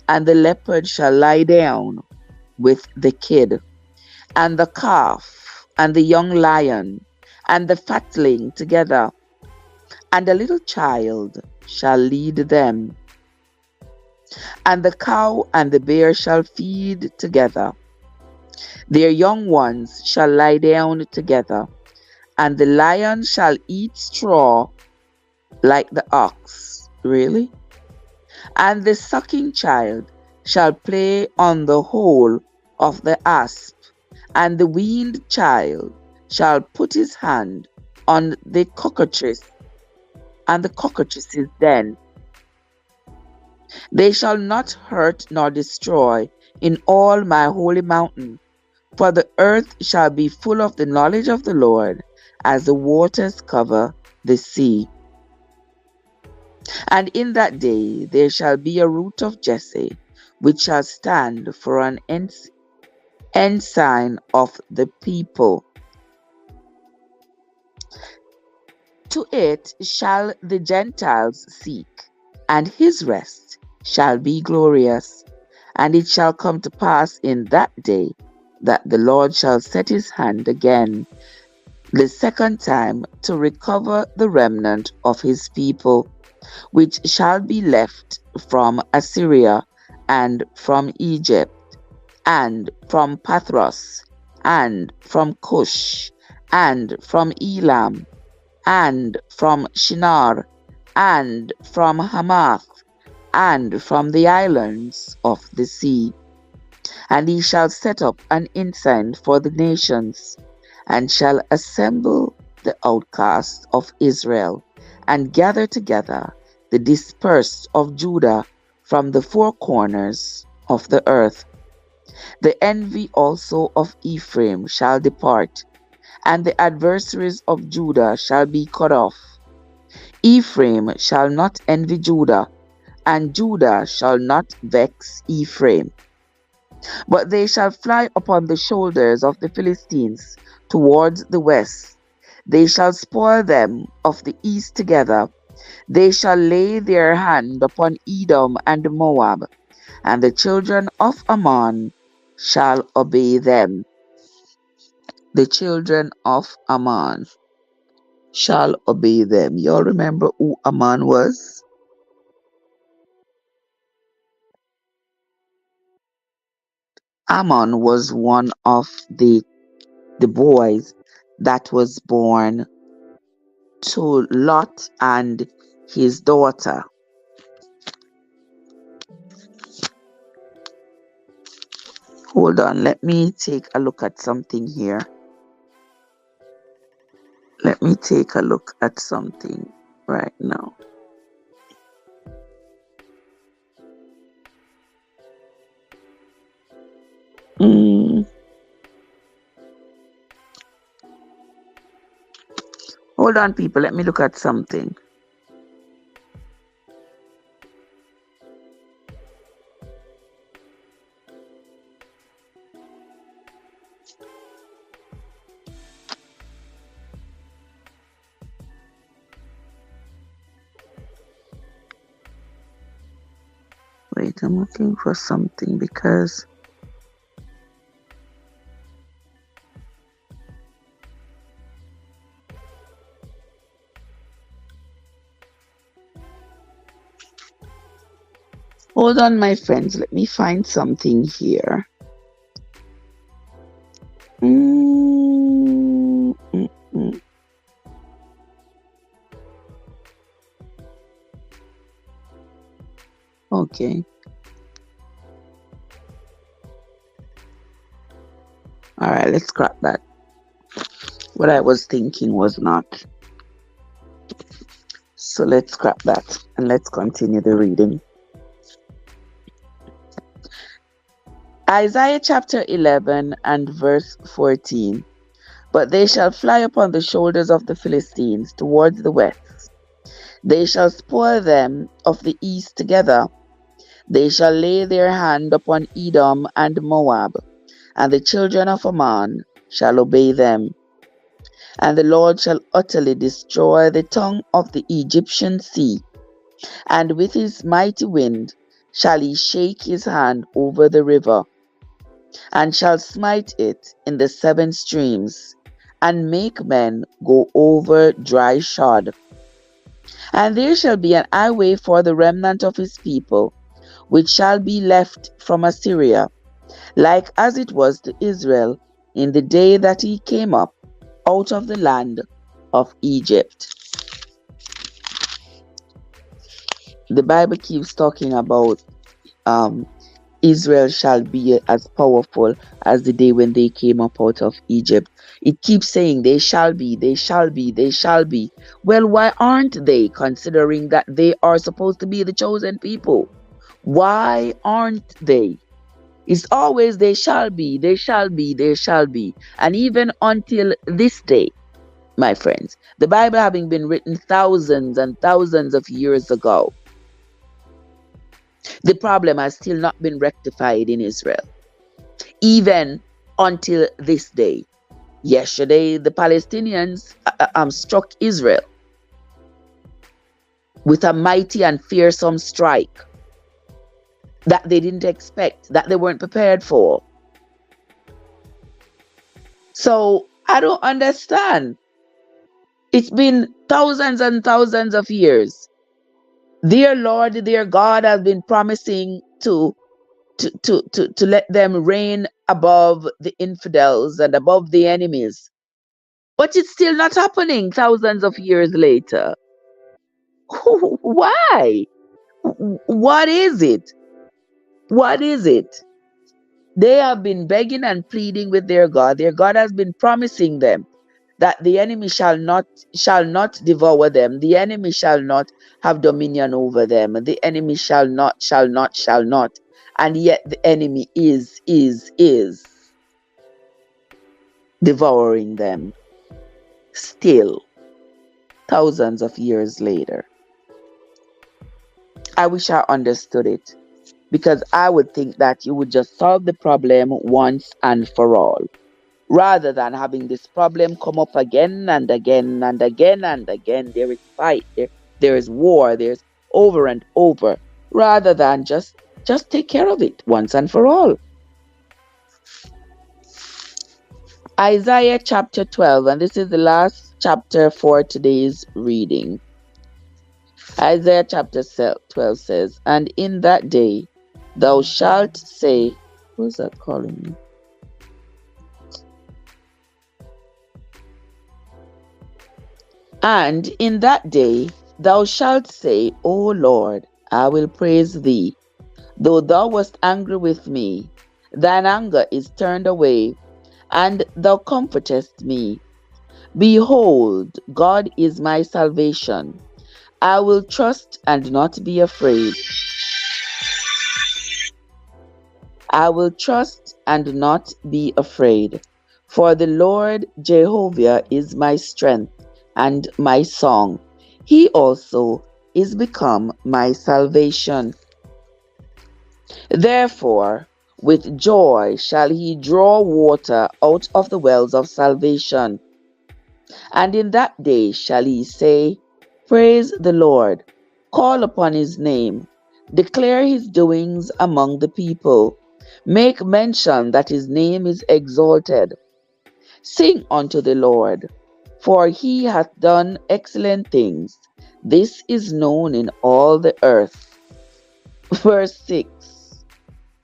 and the leopard shall lie down with the kid, and the calf, and the young lion, and the fatling together, and a little child shall lead them. And the cow and the bear shall feed together. Their young ones shall lie down together, and the lion shall eat straw like the ox. Really? And the sucking child shall play on the hole of the asp, and the weaned child shall put his hand on the cockatrice, and the cockatrice's den. They shall not hurt nor destroy in all my holy mountain, for the earth shall be full of the knowledge of the Lord, as the waters cover the sea. And in that day there shall be a root of Jesse, which shall stand for an ensign of the people. To it shall the Gentiles seek, and his rest shall be glorious. And it shall come to pass in that day that the Lord shall set his hand again, the second time, to recover the remnant of his people, which shall be left from Assyria, and from Egypt, and from Pathros, and from Cush, and from Elam, and from Shinar, and from Hamath, and from the islands of the sea. And he shall set up an ensign for the nations, and shall assemble the outcasts of Israel, and gather together the dispersed of Judah from the four corners of the earth. The envy also of Ephraim shall depart, and the adversaries of Judah shall be cut off. Ephraim shall not envy Judah, and Judah shall not vex Ephraim. But they shall fly upon the shoulders of the Philistines towards the west. They shall spoil them of the east together. They shall lay their hand upon Edom and Moab, and the children of Ammon shall obey them. The children of Ammon shall obey them. Y'all remember who Ammon was? Ammon was one of the boys that was born to Lot and his daughter. Hold on, let me take a look at something here. Let me take a look at something right now. Hold on, people. Let me look at something. Wait, I'm looking for something because hold on, my friends. Let me find something here. Okay. All right, let's scrap that. What I was thinking was not. So let's scrap that and let's continue the reading. Isaiah chapter 11 and verse 14. But they shall fly upon the shoulders of the Philistines towards the west. They shall spoil them of the east together. They shall lay their hand upon Edom and Moab, and the children of Ammon shall obey them. And the Lord shall utterly destroy the tongue of the Egyptian sea, And with his mighty wind shall he shake his hand over the river, and shall smite it in the 7 streams, and make men go over dry shod. And there shall be an highway for the remnant of his people, which shall be left from Assyria, like as it was to Israel in the day that he came up out of the land of Egypt. The Bible keeps talking about Israel shall be as powerful as the day when they came up out of Egypt. It keeps saying they shall be, they shall be, they shall be. Well, why aren't they, considering that they are supposed to be the chosen people? Why aren't they? It's always they shall be, they shall be, they shall be. And even until this day, my friends, the Bible having been written thousands and thousands of years ago, the problem has still not been rectified in Israel, even until this day. Yesterday, the Palestinians struck Israel with a mighty and fearsome strike that they didn't expect, that they weren't prepared for. So I don't understand. It's been thousands and thousands of years. Their Lord, their God has been promising to let them reign above the infidels and above the enemies. But it's still not happening thousands of years later. Why? What is it? What is it? They have been begging and pleading with their God. Their God has been promising them that the enemy shall not devour them. The enemy shall not have dominion over them. The enemy shall not. And yet the enemy is devouring them still, thousands of years later. I wish I understood it, because I would think that you would just solve the problem once and for all, rather than having this problem come up again and again and again and again. There is fight, there is war, there's over and over, rather than just take care of it once and for all. Isaiah chapter 12, and this is the last chapter for today's reading. Isaiah chapter 12 says, and in that day thou shalt say, who's that calling me? And in that day thou shalt say, O Lord, I will praise thee. Though thou wast angry with me, thine anger is turned away, and thou comfortest me. Behold, God is my salvation. I will trust and not be afraid. I will trust and not be afraid. For the Lord Jehovah is my strength and my song. He also is become my salvation. Therefore, with joy shall he draw water out of the wells of salvation. And in that day shall he say, praise the Lord, call upon his name, declare his doings among the people, make mention that his name is exalted. Sing unto the Lord, for he hath done excellent things. This is known in all the earth. Verse 6.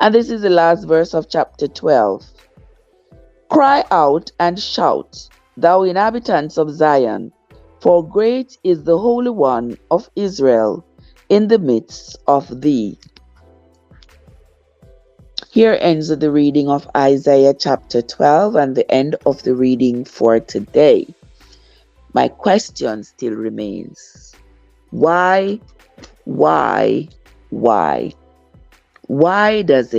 And this is the last verse of chapter 12. Cry out and shout, thou inhabitants of Zion, for great is the Holy One of Israel in the midst of thee. Here ends the reading of Isaiah chapter 12 and the end of the reading for today. My question still remains. Why? Why is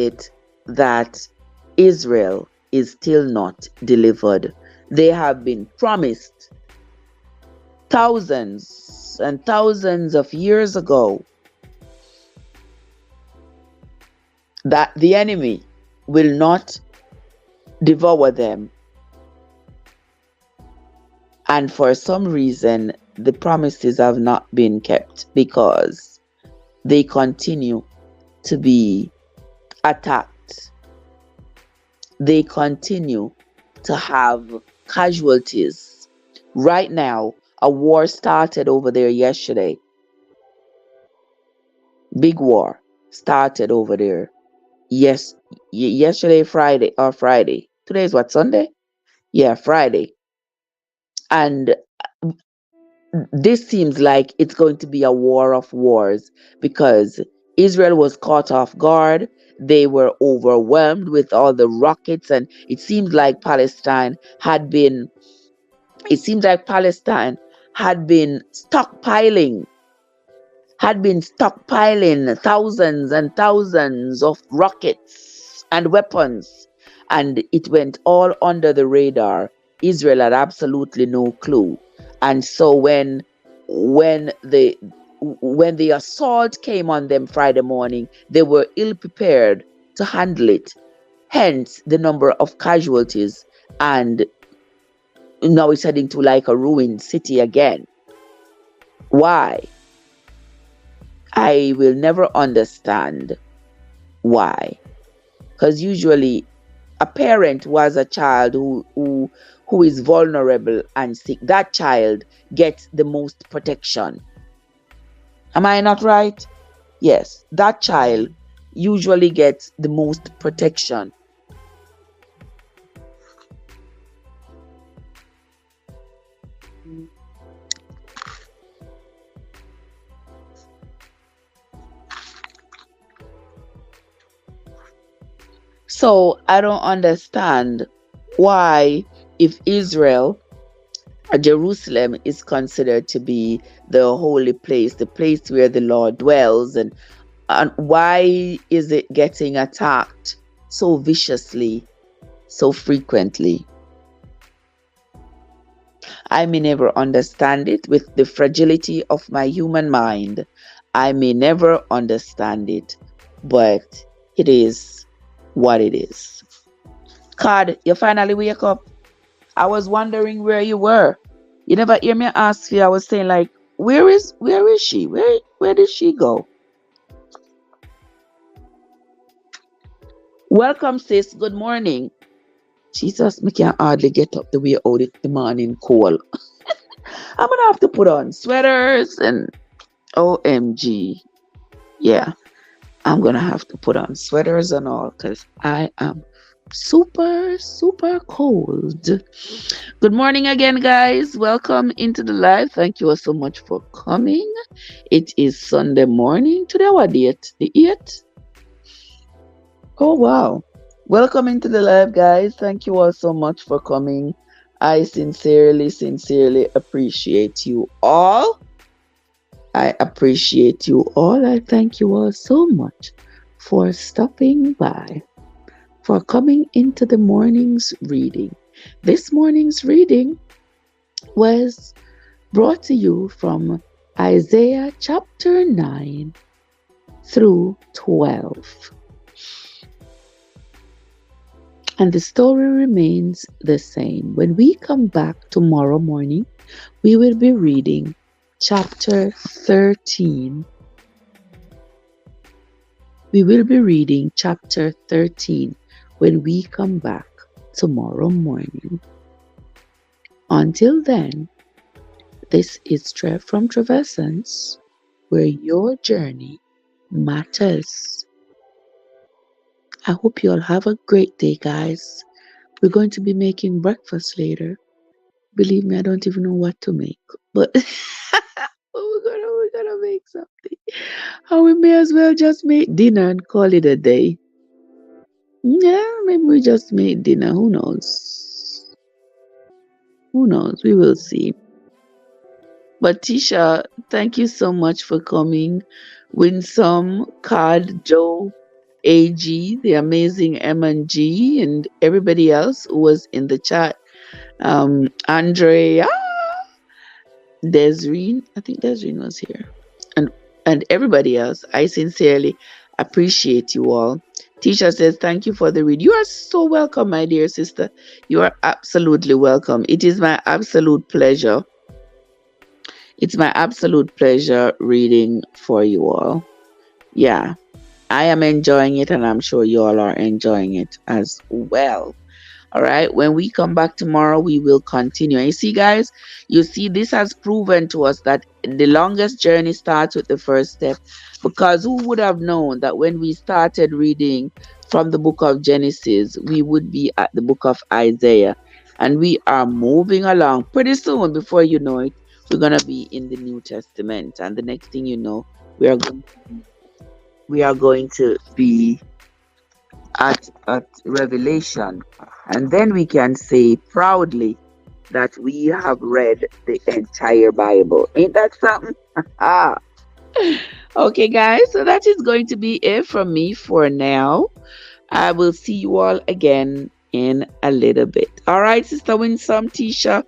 it that Israel is still not delivered? They have been promised thousands and thousands of years ago that the enemy will not devour them. And for some reason, the promises have not been kept because they continue to be attacked. They continue to have casualties. Right now, a war started over there yesterday. Big war started over there. Yes, yesterday, Friday. Today is what, Sunday? Yeah, Friday. And this seems like it's going to be a war of wars because Israel was caught off guard. They were overwhelmed with all the rockets, and it seems like Palestine had been stockpiling thousands and thousands of rockets and weapons, and it went all under the radar. Israel had absolutely no clue. And so when the assault came on them Friday morning, they were ill prepared to handle it. Hence the number of casualties, and now it's heading to like a ruined city again. Why? I will never understand why. Because usually a parent who has a child who is vulnerable and sick, that child gets the most protection. Am I not right? Yes, that child usually gets the most protection. So I don't understand why, if Jerusalem is considered to be the holy place, the place where the Lord dwells, and why is it getting attacked so viciously, so frequently? I may never understand it with the fragility of my human mind. I may never understand it, but it is what it is. Card, you finally wake up. I was wondering where you were. You never hear me ask you. I was saying like, where is she? Where did she go? Welcome, sis. Good morning. Jesus, me can't hardly get up the way out the morning cold. I'm gonna have to put on sweaters and OMG. Yeah, I'm gonna have to put on sweaters and all because I am super, super cold. Good morning again, guys. Welcome into the live. Thank you all so much for coming. It is Sunday morning. Today, what date? The 8th? Oh, wow. Welcome into the live, guys. Thank you all so much for coming. I sincerely, sincerely appreciate you all. I appreciate you all. I thank you all so much for stopping by, for coming into the morning's reading. This morning's reading was brought to you from Isaiah chapter 9 through 12. And the story remains the same. When we come back tomorrow morning, we will be reading chapter 13. We will be reading chapter 13 when we come back tomorrow morning. Until then, this is Trev from Trevessence, where your journey matters. I hope you all have a great day, guys. We're going to be making breakfast later. Believe me, I don't even know what to make, but we're gonna make something. And we may as well just make dinner and call it a day. Yeah, maybe we just make dinner. Who knows? Who knows? We will see. But Tisha, thank you so much for coming. Winsome, Card, Joe, AG, the amazing M&G, and everybody else who was in the chat. Andrea, Desreen, I think Desreen was here. And everybody else, I sincerely appreciate you all. Tisha says, thank you for the read. You are so welcome, my dear sister. You are absolutely welcome. It is my absolute pleasure. It's my absolute pleasure reading for you all. Yeah, I am enjoying it, and I'm sure you all are enjoying it as well. All right. When we come back tomorrow, we will continue. And you see, guys, you see, this has proven to us that the longest journey starts with the first step. Because who would have known that when we started reading from the book of Genesis, we would be at the book of Isaiah. And we are moving along pretty soon. Before you know it, we're going to be in the New Testament. And the next thing you know, we are going, we are going to be at Revelation, and then we can say proudly that we have read the entire Bible. Ain't that something? Ah. Okay, guys, so that is going to be it from me for now. I will see you all again in a little bit. All right, Sister Winsome, Tisha,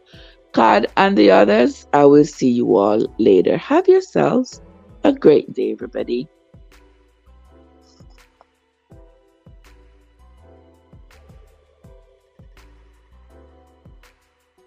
Cod, and the others, I will see you all later. Have yourselves a great day, everybody.